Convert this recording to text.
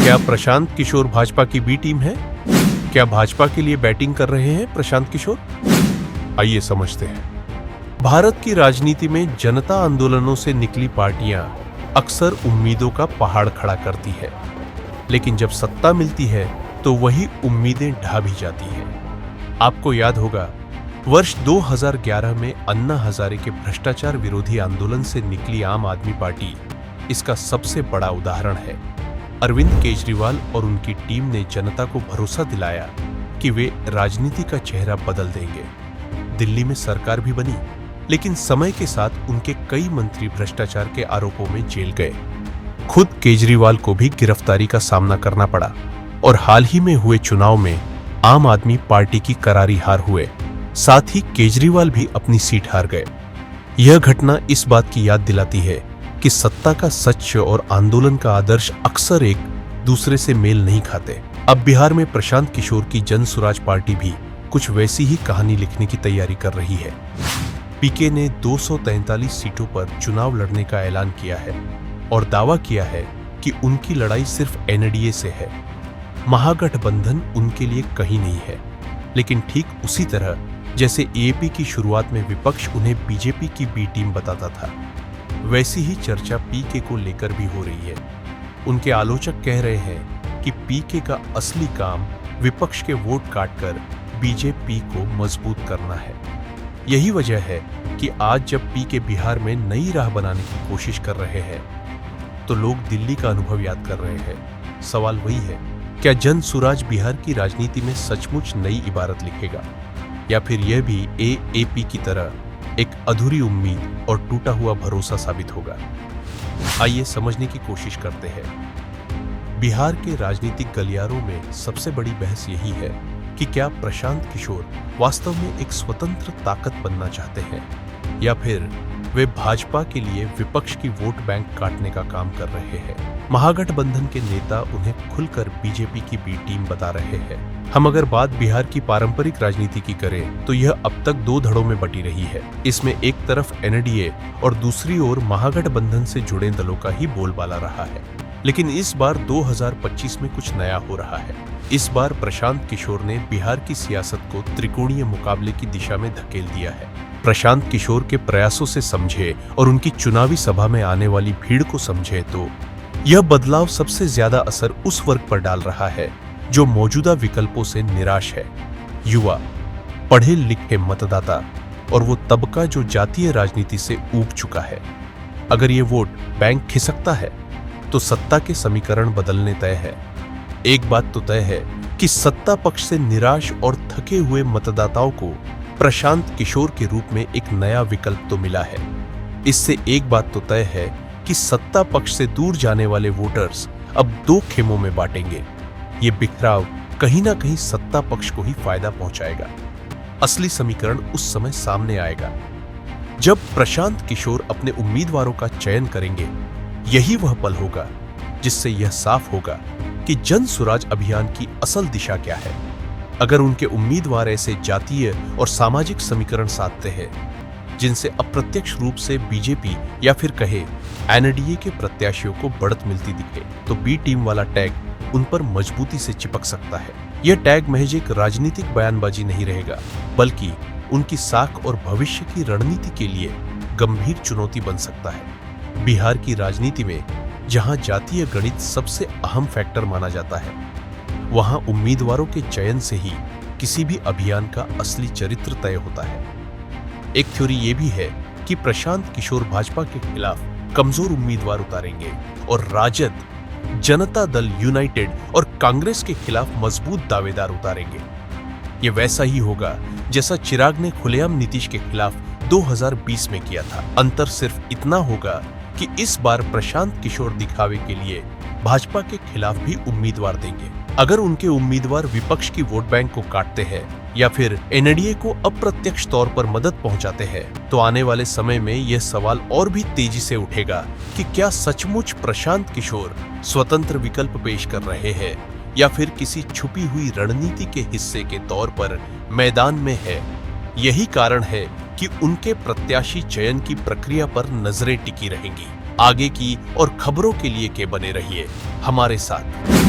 क्या प्रशांत किशोर भाजपा की B team है? क्या भाजपा के लिए बैटिंग कर रहे हैं प्रशांत किशोर? आइए समझते हैं। भारत की राजनीति में जनता आंदोलनों से निकली पार्टियां अक्सर उम्मीदों का पहाड़ खड़ा करती है, लेकिन जब सत्ता मिलती है तो वही उम्मीदें ढा भी जाती हैं। आपको याद होगा, वर्ष 2011 में अन्ना हजारे के भ्रष्टाचार विरोधी आंदोलन से निकली आम आदमी पार्टी इसका सबसे बड़ा उदाहरण है। अरविंद केजरीवाल और उनकी टीम ने जनता को भरोसा दिलाया कि वे राजनीति का चेहरा बदल देंगे। दिल्ली में सरकार भी बनी, लेकिन समय के साथ उनके कई मंत्री भ्रष्टाचार के आरोपों में जेल गए। खुद केजरीवाल को भी गिरफ्तारी का सामना करना पड़ा और हाल ही में हुए चुनाव में आम आदमी पार्टी की करारी हार हुए। साथ ही केजरीवाल भी अपनी सीट हार गए। यह घटना इस बात की याद दिलाती है कि सत्ता का सच और आंदोलन का आदर्श अक्सर एक दूसरे से मेल नहीं खाते। अब बिहार में प्रशांत किशोर की जन सुराज पार्टी भी कुछ वैसी ही कहानी लिखने की तैयारी कर रही है। पीके ने 243 सीटों पर चुनाव लड़ने का ऐलान किया है और दावा किया है कि उनकी लड़ाई सिर्फ एनडीए से है। महागठबंधन उनके लिए कहीं नहीं है। लेकिन ठीक उसी तरह जैसे एएपी की शुरुआत में विपक्ष उन्हें बीजेपी की बी टीम बताता था, वैसी ही चर्चा पीके को लेकर भी हो रही है। उनके आलोचक कह रहे हैं कि पीके का असली काम विपक्ष के वोट काटकर बीजेपी को मजबूत करना है। यही वजह है कि आज जब पीके बिहार में नई राह बनाने की कोशिश कर रहे हैं तो लोग दिल्ली का अनुभव याद कर रहे हैं। सवाल वही है, क्या जन सुराज बिहार की राजनीति में सचमुच नई इबारत लिखेगा, या फिर यह भी एएपी की तरह एक अधूरी उम्मीद और टूटा हुआ भरोसा साबित होगा? आइए समझने की कोशिश करते हैं। बिहार के राजनीतिक गलियारों में सबसे बड़ी बहस यही है कि क्या प्रशांत किशोर वास्तव में एक स्वतंत्र ताकत बनना चाहते हैं, या फिर वे भाजपा के लिए विपक्ष की वोट बैंक काटने का काम कर रहे हैं। महागठबंधन के नेता उन्हें खुलकर बीजेपी की बी टीम बता रहे हैं। हम अगर बात बिहार की पारंपरिक राजनीति की करें तो यह अब तक दो धड़ों में बटी रही है। इसमें एक तरफ एनडीए और दूसरी ओर महागठबंधन से जुड़े दलों का ही बोलबाला रहा है। लेकिन इस बार 2025 में कुछ नया हो रहा है। इस बार प्रशांत किशोर ने बिहार की सियासत को त्रिकोणीय मुकाबले की दिशा में धकेल दिया है। प्रशांत किशोर के प्रयासों से समझे और उनकी चुनावी सभा में आने वाली भीड़ को समझे तो यह बदलाव सबसे ज्यादा असर उस वर्ग पर डाल रहा है जो मौजूदा विकल्पों से निराश है। युवा, पढ़े लिखे मतदाता और वो तबका जो जातीय राजनीति से ऊब चुका है। अगर ये वोट बैंक खिसकता है तो सत्ता के समीकरण बदलने तय है। एक बात तो तय है कि सत्ता पक्ष से निराश और थके हुए मतदाताओं को प्रशांत किशोर के रूप में एक नया विकल्प तो मिला है। इससे एक बात तो तय है कि सत्ता पक्ष से दूर जाने वाले वोटर्स अब दो खेमों में बांटेंगे। ये बिखराव कहीं ना कहीं सत्ता पक्ष को ही फायदा पहुंचाएगा। असली समीकरण उस समय सामने आएगा जब प्रशांत किशोर अपने उम्मीदवारों का चयन करेंगे। यही वह पल होगा जिससे यह साफ होगा कि जन सुराज अभियान की असल दिशा क्या है। अगर उनके उम्मीदवार ऐसे जातीय और सामाजिक समीकरण साधते हैं जिनसे अप्रत्यक्ष रूप से बीजेपी या फिर कहे एनडीए के प्रत्याशियों को बढ़त मिलती दिखे, तो बी टीम वाला टैग उन पर मजबूती से चिपक सकता है। यह टैग महज एक राजनीतिक बयानबाजी नहीं रहेगा, बल्कि उनकी साख और भविष्य की रणनीति के लिए गंभीर चुनौती बन सकता है। बिहार की राजनीति में जहां जातीय गणित सबसे अहम फैक्टर माना जाता है, वहां उम्मीदवारों के चयन से ही किसी भी अभियान का असली चरित्र तय होता है। एक थ्योरी यह भी है कि प्रशांत किशोर भाजपा के खिलाफ कमजोर उम्मीदवार उतारेंगे और राजद, जनता दल यूनाइटेड और कांग्रेस के खिलाफ मजबूत दावेदार उतारेंगे। यह वैसा ही होगा जैसा चिराग ने खुलेआम नीतीश के खिलाफ 2020 में किया था। अंतर सिर्फ इतना होगा कि इस बार प्रशांत किशोर दिखावे के लिए भाजपा के खिलाफ भी उम्मीदवार देंगे। अगर उनके उम्मीदवार विपक्ष की वोट बैंक को काटते हैं या फिर एनडीए को अप्रत्यक्ष तौर पर मदद पहुंचाते हैं, तो आने वाले समय में यह सवाल और भी तेजी से उठेगा कि क्या सचमुच प्रशांत किशोर स्वतंत्र विकल्प पेश कर रहे हैं या फिर किसी छुपी हुई रणनीति के हिस्से के तौर पर मैदान में है। यही कारण है कि उनके प्रत्याशी चयन की प्रक्रिया पर नजरें टिकी रहेंगी। आगे की और खबरों के लिए के बने रहिए हमारे साथ।